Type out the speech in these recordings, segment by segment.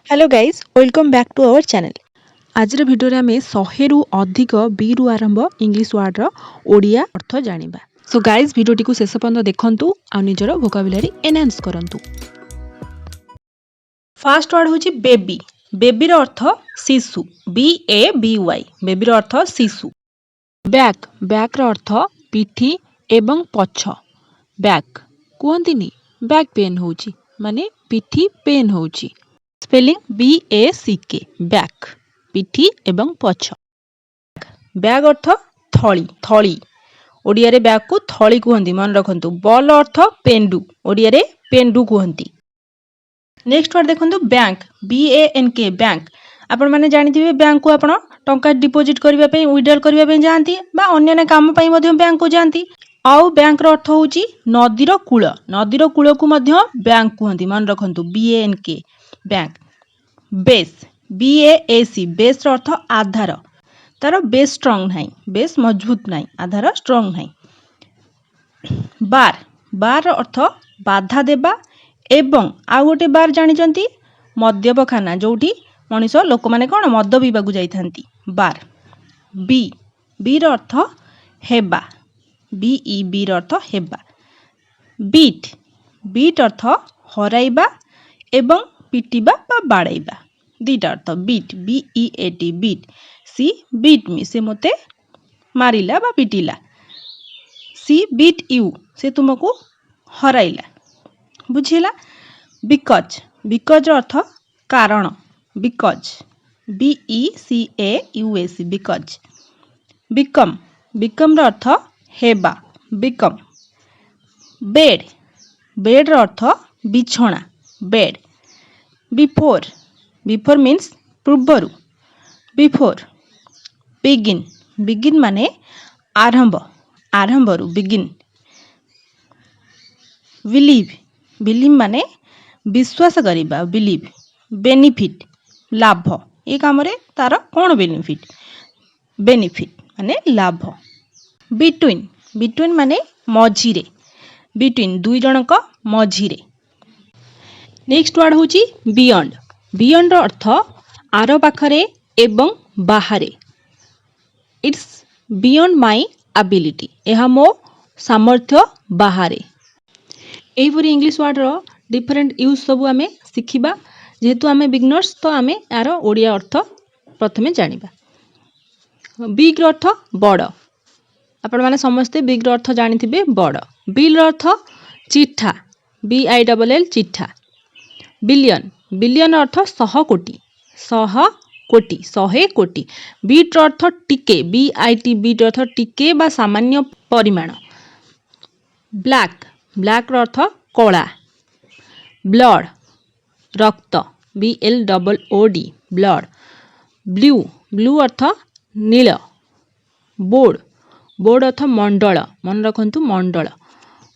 Hello guys welcome back to our channel. आज video रे आमे 100 रु अधिक बी रु आरंभ इंग्लिश वर्ड रो ओडिया अर्थ जानिबा। सो गाइज भिडियो टी को शेष पर्यंत देखंतु आ निजरो वोकाबुलरी एनहांस करंतु। फर्स्ट वर्ड होची बेबी। बेबी रो अर्थ शिशु, B A B Y. Baby रो अर्थ शिशु। बैक, बैक रो अर्थ पिठी एवं पछ। बैक कुहंतिनी बैक पेन होची माने पिठी पेन होची। स्पेलिंग BACK बैक पिठी एवं पछ। बैग अर्थ थली, थली ओडिया रे बैग को थली कहंती मन रखंतु। बॉल अर्थ पेंडु, ओडिया रे पेंडु कहंती। नेक्स्ट वर्ड देखंतु बैंक, BANK बैंक। आपण माने जानिथिबे बैंक को आपण टंका डिपॉजिट करिवा पई विथड्रॉल करिवा पई जांती बा अन्य काम पई मध्ये बैंक को जांती। आउ बैंक रो अर्थ होची नदीर कूल, नदीर कूल को मध्ये बैंक कहंती मन रखंतु। BANK bank. Base, BASE base रो अर्थ आधार। तार बेस स्ट्रांग नाही, बेस मजबूत नाही, आधार स्ट्रांग नाही। बार, बार रो अर्थ बाधा देबा एवं आ गोटे बार जानिचंती मद्यपखाना जोठी मनीष लोक माने कोन मद पीबा को जाइथांती बार। बी, बी रो अर्थ हेबा, BEB रो अर्थ हेबा। बीट, बीट अर्थ हराइबा एवं पिटिबा बा बाड़ाइबा। दीटा अर्थ बीट, BEAT बीट। सी बीट मी, से मते मारिला बा पिटिला। सी बीट यू, से तुमको हराइला। बुझिला। बिकज, बिकज अर्थ कारण, because BECAUS because. Become, become रो अर्थ हेबा, बिकम। बेड, बेड रो अर्थ बिछोना, बेड। बिफोर, बिफोर मीन्स पूर्वरु, बिफोर। बिगिन, बिगिन माने आरंभ, आरंभरु बिगिन। बिलीव, बिलीव माने विश्वास करिबा, बिलीव। बेनिफिट, लाभ। ए काम रे तार कोन बेनिफिट, बेनिफिट माने लाभ। बिटवीन, बिटवीन माने मझिरे, बिटवीन दुई जनक मझिरे। नेक्स्ट वर्ड होची बियॉन्ड। बियॉन्ड रो अर्थ आर पाखरे एवं बाहरे। इट्स बियॉन्ड माय एबिलिटी, एहा मो सामर्थ्य बाहरे। एहिपरि इंग्लिश वर्ड रो डिफरेंट यूज सब आमे सिखिबा। जेहेतु आमे बिगनर्स तो आमे यार ओडिया अर्थ प्रथमे जानिबा। बिग रो अर्थ बड़, आपण माने समस्ते बिग रो अर्थ जानिथिबे बड़। बिल रो अर्थ चिट्ठा, BILL चिट्ठा। बिलियन, बिलियन अर्थ 100 कोटी, 100 कोटी, 100 कोटी। बीट रो अर्थ टिके, BIT बीट अर्थ टिके बा सामान्य परिमाण। ब्लैक, ब्लैक रो अर्थ कला। ब्लड, रक्त, BLOOD ब्लड। ब्लू, ब्लू अर्थ नील। बोर्ड, बोर्ड अर्थ मंडल, मन रखंतु मंडल।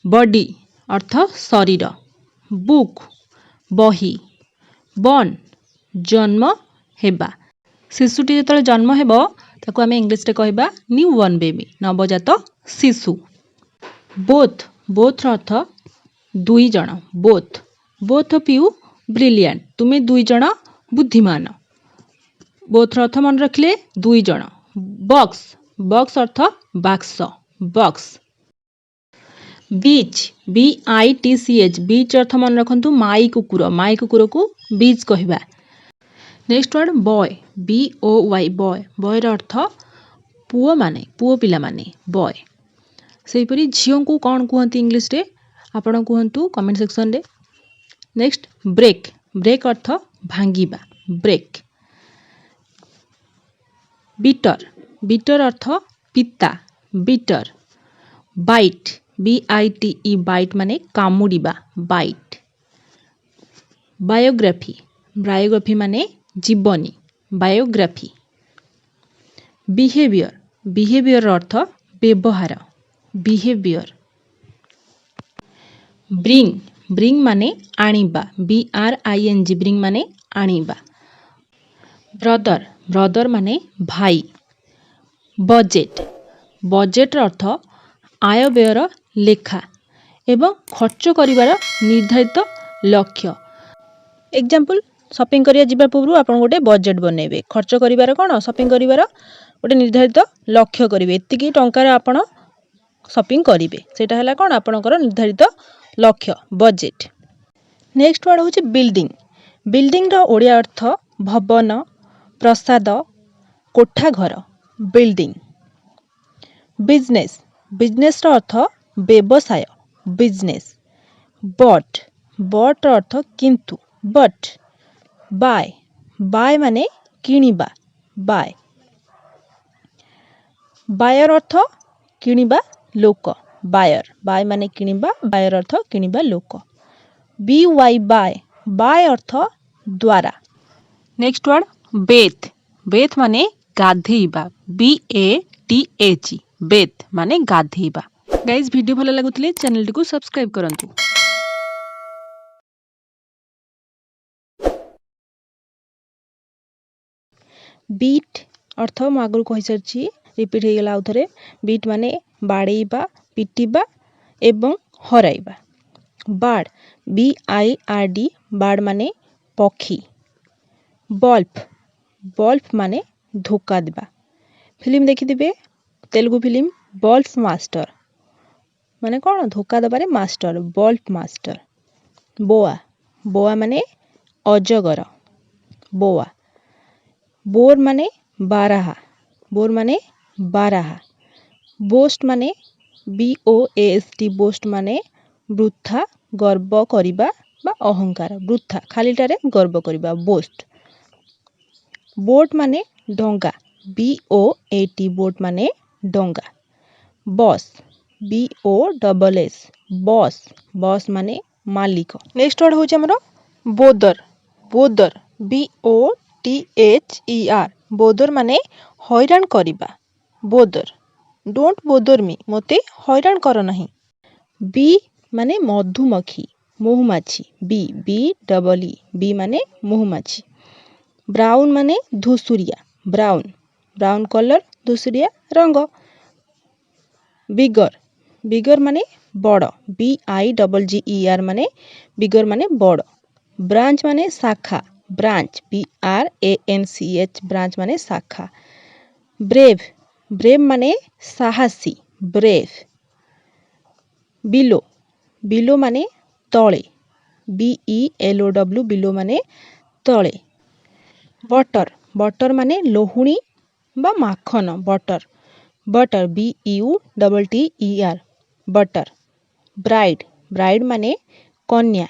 बॉडी अर्थ शरीर। बुक, बही। बॉर्न, जन्म हेबा। शिशुटी जेतले जन्म हेबो ताको आमे इंग्लिश रे कहबा न्यू बॉर्न बेबी, नवजात शिशु। बोथ, बोथ रो अर्थ दुई जण, both. Both of you brilliant, तुमे दुई जण बुद्धिमान। बोथ रो अर्थ मन रखले दुई जण। बॉक्स, बॉक्स अर्थ बाक्स, बॉक्स। बीच, BITCH बीच अर्थ मन रखंतु माई कुकुर, माई कुकुर को बीच कहबा। Next word boy, BOY boy. Boy रो अर्थ पुओ माने, पुओ पिला माने बॉय। सेहिपरि झियो को कोन कहंती इंग्लिश रे आपण कहंतु कमेंट सेक्शन रे। नेक्स्ट ब्रेक, ब्रेक अर्थ भांगीबा, ब्रेक। बिटर, बिटर अर्थ पिता, बिटर। बाइट, BITE बाइट माने कामुड़ीबा, बाइट। बायोग्राफी, बायोग्राफी माने जीवनी, बायोग्राफी। बिहेवियर, बिहेवियर अर्थ व्यवहार, बिहेवियर। ब्रिंग, ब्रिंग माने आनिबा, BRING ब्रिंग माने आनिबा। ब्रदर, ब्रदर माने भाई। बजेट, बजेट अर्थ आय व्ययर लेखा एवं खर्च करिवार निर्धारित लक्ष्य। एग्जाम्पल शॉपिंग करिया जिबा पूर्व आपण गोटे बजेट बनेबे खर्च करिवार कोन शॉपिंग करिवार गोटे निर्धारित लक्ष्य करिवे एतिकी टंकार आपण शॉपिंग करिवे सेटा हला कोन आपणकर निर्धारित लक्ष्य बजेट। नेक्स्ट वर्ड होची बिल्डिंग। बिल्डिंग रो ओडिया अर्थ भवन प्रसाद कोठा घर बिल्डिंग। बिजनेस बिजनेस रो अर्थ व्यवसाय बिजनेस। बट बट रो अर्थ किंतु बट। बाय बाय माने किनिबा बाय। बायर अर्थ किनिबा लोक बायर बाय माने किनिबा बायर अर्थ किनिबा लोक। बी वाई बाय बाय अर्थ द्वारा। नेक्स्ट वर्ड बेथ बेथ माने गाधेइबा BATH बेथ माने गाधेइबा। गाइस वीडियो भलो लागुतले चैनल को सब्सक्राइब करंतु। बीट अर्थ मु आगु कहि सरछि रिपीट हे गेला आउथरे बीट माने बाड़ेइबा पिटिबा एवं हराइबा। बाड़ BIRD बाड़ माने पक्षी। बल्ब बल्ब माने धोका देबा। फिल्म देखिथिबे तेलुगु फिल्म बल्ब मास्टर माने कोन धोका देबारे master bluff master. Boa boa माने अजगर बोआ। बोर माने बाराहा बोर माने बाराहा। बोस्ट माने BOAST बोस्ट माने वृथा गर्व करिबा बा अहंकार वृथा खालीटारे गर्व करिबा बोस्ट। बोट माने डोंगा BOAT बोट माने डोंगा। बस BOSS बस बस माने मालिक। नेक्स्ट वर्ड होची हमरो बोदर बोदर BOTHER बोदर माने हैरान करिबा बोदर। डोंट बोदर मी मोते हैरान कर नहीं। बी माने मधुमक्खी महुमाछी BBEE बी माने महुमाछी। ब्राउन माने धुसुरिया ब्राउन ब्राउन कलर धुसुरिया रंग। बिगर बिगर माने बड़ BIGGER माने बिगर माने बड़। ब्रांच माने शाखा ब्रांच BRANCH ब्रांच माने शाखा। ब्रेव ब्रेव माने साहसी ब्रेव। बिलो बिलो माने तळे BELOW बिलो माने तळे। बटर बटर माने लोहुणी बा माखन butter butter BUTTER butter. Bride bride माने कन्या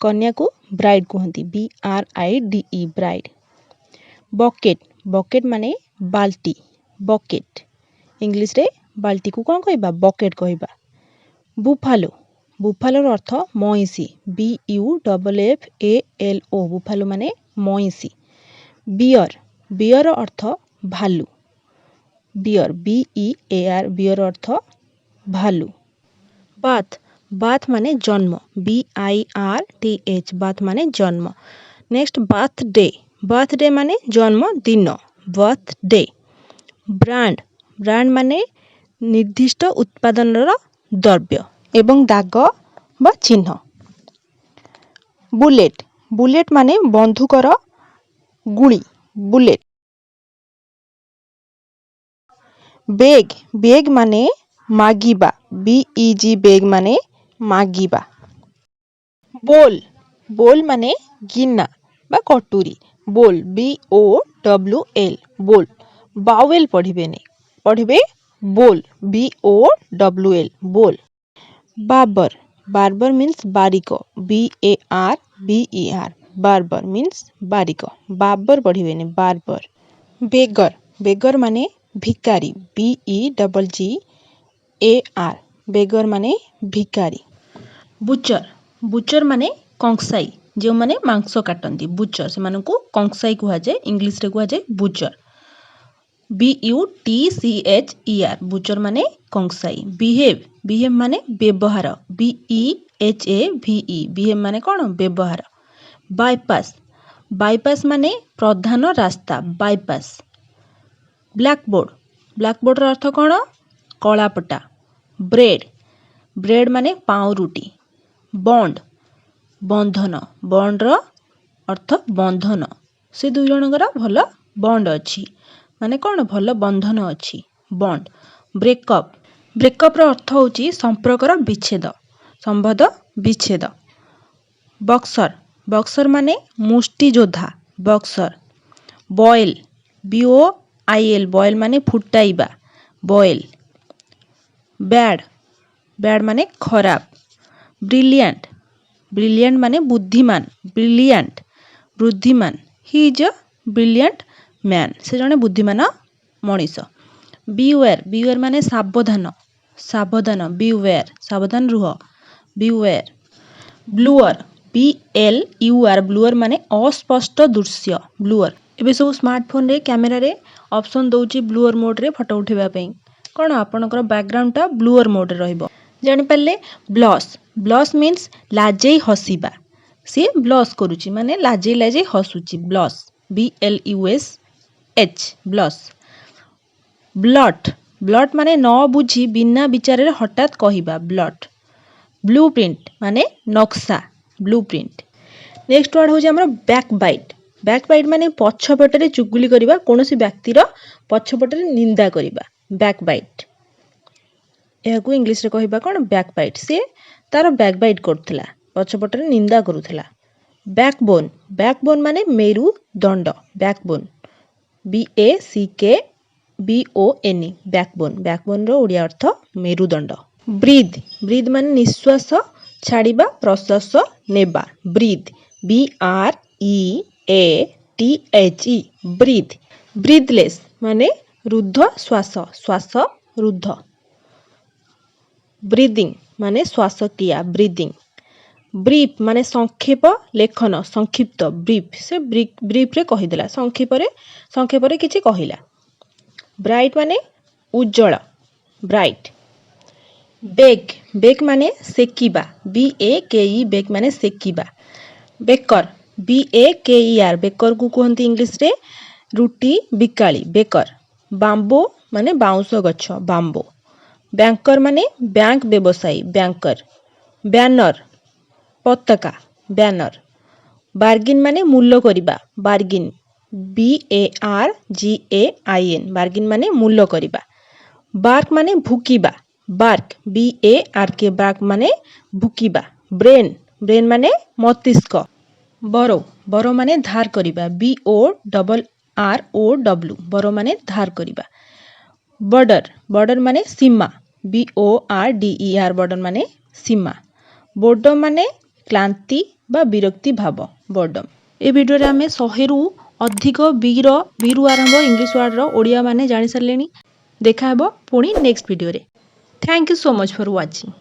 कन्या को ब्राइड कहती BRIDE ब्राइड। बकेट बकेट माने बाल्टी बकेट इंग्लिश रे बाल्टी को कौन कहबा बकेट कहबा। बुफालो बुफालो अर्थ मईसी BUFFALO बुफालो माने मईसी। बियर बियर अर्थ भालू बियर BEAR बियर अर्थ भालू। बाथ बाथ माने जन्म BIRTH बाथ माने जन्म। नेक्स्ट बर्थडे माने जन्म दिन बर्थडे। ब्रांड ब्रांड माने निर्दिष्ट उत्पादनर द्रव्य एवं दाग बा चिन्ह। बुलेट बुलेट माने बंधुकर गुली बुलेट। बेग बेग माने मागिबा BEG बेग माने मागिबा। बोल बोल माने गिना बा कटोरी बोल BOWL बोल। बावेल पढ़िबेनी पढ़िबे बोल BOWL बोल। बार्बर बार्बर मीन्स बारिक BARBER बार्बर मीन्स बारिक बाबर पढ़िबेनी बार्बर। बेगर बेगर माने भिकारी BEGGAR बेगर माने भिकारी। बुचर बुचर माने कंसाई जो माने मांस काटंती बुचर से मानकु कंसाई कुहा जाय इंग्लिश रे कुहा जाय बुचर BUTCHER बुचर माने कंसाई। बिहेव बिहेव माने व्यवहार BEHAVE बिहेव माने कोन व्यवहार। बाईपास बाईपास माने प्रधान रास्ता बाईपास। ब्लैकबोर्ड ब्लैकबोर्ड रो अर्थ कोन कलापटा। ब्रेड ब्रेड माने पाउरुटी। बॉन्ड बंधन बॉन्ड रो अर्थ बंधन से दुई जनकर भल बंड अच्छी माने कौन भल बंधन अच्छी बंड। ब्रेकअप ब्रेकअप अर्थ होची संपर्कर विच्छेद संबंध विच्छेद। बक्सर बक्सर माने मुष्टियोद्धा बक्सर। बॉयल BOIL बॉयल माने फुटाइबा बॉयल। बैड बैड माने खराब। ब्रिलियंट ब्रिलियंट माने बुद्धिमान ब्रिलियंट बुद्धिमान he is a brilliant man से जने बुद्धिमान मनीष। बीवेयर बीवेयर माने सावधान सावधान बीवेयर सावधान रुह बीवेयर। ब्लूअर BLUR ब्लूअर माने अस्पष्ट दृश्य ब्लूअर। एबे सब स्मार्टफोन रे कैमेरा रे ऑप्शन दउची ब्लूअर मोड रे फोटो उठेबा पई कोन आपनकर बैकग्राउंड टा ब्लूअर मोड रे रहइबो। जानि पाले ब्लश ब्लश मीन्स लाजेई हसीबा से ब्लश करूची माने लाजेई लाजेई हसुची blush BLUSH blush. Blot blot माने न बुझी बिना विचार रे हठात कहिबा ब्लट। ब्लूप्रिंट माने नक्शा ब्लूप्रिंट। नेक्स्ट वर्ड हो हमर बैकबाइट बैकबाइट माने पछपटरे चुगली करिबा कोनोसी व्यक्तिर पछपटरे निंदा करिबा बैकबाइट। एहाकू इंग्लिश रे कहिबा कोन बैकबाइट से तार बैकबाइट करथला पछपटरे निंदा करूथला। बैकबोन बैकबोन माने मेरु दंड बैकबोन BACKBON बैकबोन बैकबोन रो ओडिया अर्थ मेरुदंड। ब्रीथ ब्रीथ माने निश्वास छाड़िबा प्रश्वास नेबा ब्रीथ BREATHE ब्रीथ। ब्रीथलेस माने रुद्ध श्वास श्वास रुद्ध। ब्रीदिंग माने श्वास क्रिया ब्रीदिंग। ब्रीफ माने संक्षेप लेखन संक्षिप्त ब्रीफ से ब्रीफ रे कहिदेला संक्षेप रे किछि कहिला। ब्राइट माने उज्जवल ब्राइट। बेक बेक माने सेकिबा BAKE बेक माने सेकिबा। बेकर BAKER बेकर को कहंती इंग्लिश रे रुटी बिकाली बेकर। बाम्बो माने बाउंस गछ बाम्बो। बैंकर माने बैंक व्यवसायी बैंकर। बैनर पताका बैनर। बार्गिन माने मूल्य करिबा बार्गिन BARGAIN बार्गिन माने मूल्य करिबा। बार्क माने भुकिबा बार्क BARK बार्क माने भुकिबा। ब्रेन ब्रेन माने मस्तिष्क। बरो बरो माने धार करिबा BORROW बरो माने धार करिबा। बॉर्डर बॉर्डर माने सीमा BORDER बॉर्डर माने सीमा। बोर्डम माने क्लांति बा विरक्ति भाव बोर्डम। ए वीडियो रे हमें 100 रु अधिक बीरु आरंभ इंग्लिश वर्ड रो ओडिया माने जानि सरलेनी। देखा हेबो पुणी नेक्स्ट वीडियो रे। Thank you so much for watching.